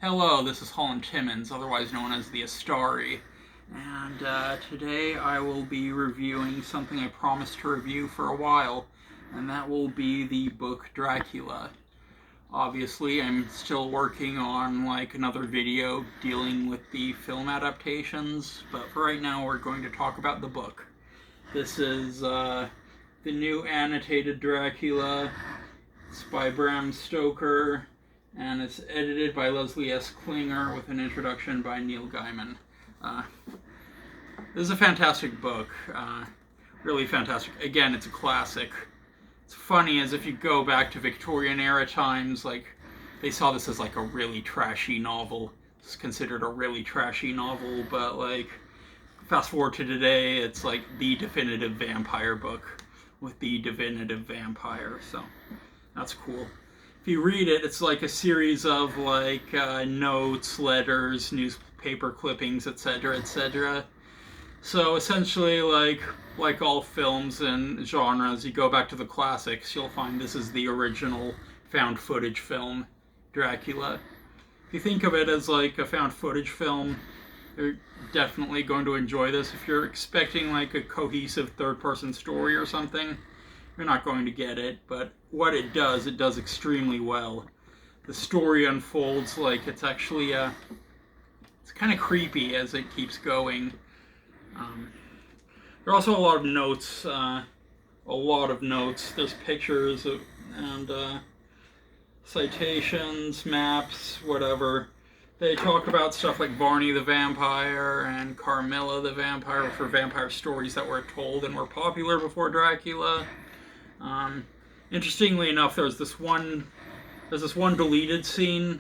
Hello, this is Holland, otherwise known as the Astari, and today I will be reviewing something I promised to review for a while, and that will be the book Dracula. Obviously, I'm still working on another video dealing with the film adaptations, but for right now we're going to talk about the book. This is the new annotated Dracula. It's by Bram Stoker, and it's edited by Leslie S. Klinger with an introduction by Neil Gaiman. This is a fantastic book, really fantastic. Again, it's a classic. It's funny as if you go back to Victorian era times, they saw this as a really trashy novel. It's considered a really trashy novel, but fast forward to today, it's the definitive vampire book with the definitive vampire, so that's cool. If you read it, it's a series of notes, letters, newspaper clippings, etc., etc. So essentially, like all films and genres, you go back to the classics, you'll find this is the original found footage film, Dracula. If you think of it as a found footage film, you're definitely going to enjoy this. If you're expecting a cohesive third-person story or something, you're not going to get it, but what it does extremely well. The story unfolds it's actually, it's kind of creepy as it keeps going. There are also a lot of notes. There's pictures and citations, maps, whatever. They talk about stuff like Barney the Vampire and Carmilla the Vampire, for vampire stories that were told and were popular before Dracula. Interestingly enough, there's this one deleted scene.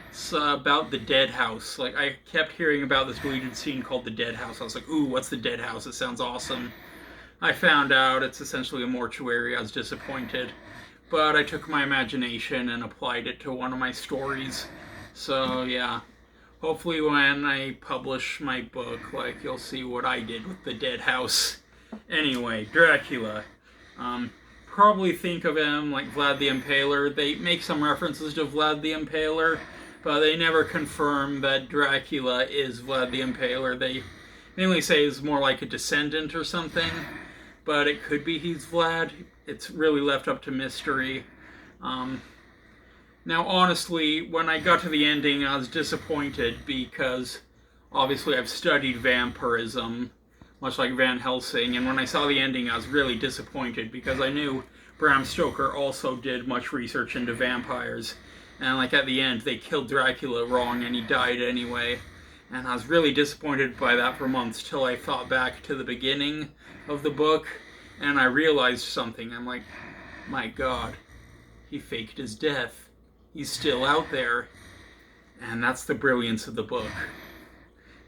It's about the dead house. I kept hearing about this deleted scene called the dead house. I was like, ooh, what's the dead house? It sounds awesome. I found out it's essentially a mortuary. I was disappointed, but I took my imagination and applied it to one of my stories. So yeah, hopefully when I publish my book, you'll see what I did with the dead house. Anyway, Dracula. Probably think of him like Vlad the Impaler. They make some references to Vlad the Impaler, but they never confirm that Dracula is Vlad the Impaler. They mainly say he's more like a descendant or something, but it could be he's Vlad. It's really left up to mystery. Now, honestly, when I got to the ending, I was disappointed because obviously I've studied vampirism, much like Van Helsing, and when I saw the ending, I was really disappointed because I knew Bram Stoker also did much research into vampires, and at the end, they killed Dracula wrong and he died anyway, and I was really disappointed by that for months till I thought back to the beginning of the book, and I realized something. I'm like, my God, he faked his death. He's still out there, and that's the brilliance of the book.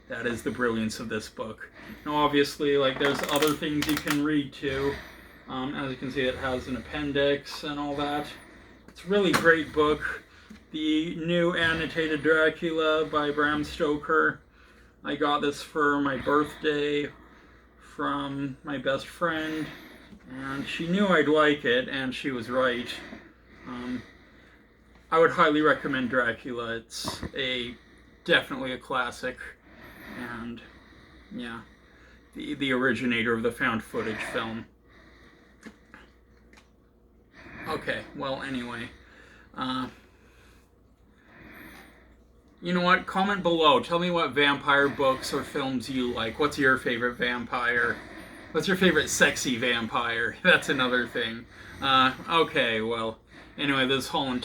That is the brilliance of this book. Now, obviously, there's other things you can read too. As you can see, it has an appendix and all that. It's a really great book. The new annotated Dracula by Bram Stoker. I got this for my birthday from my best friend, and she knew I'd like it, and she was right. I would highly recommend Dracula. It's definitely a classic. And yeah, the originator of the found footage film. Okay, well, anyway, you know what? Comment below. Tell me what vampire books or films you like. What's your favorite vampire? What's your favorite sexy vampire? That's another thing. Okay, well, anyway, this is Holland,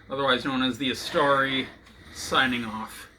otherwise known as the Astari, signing off.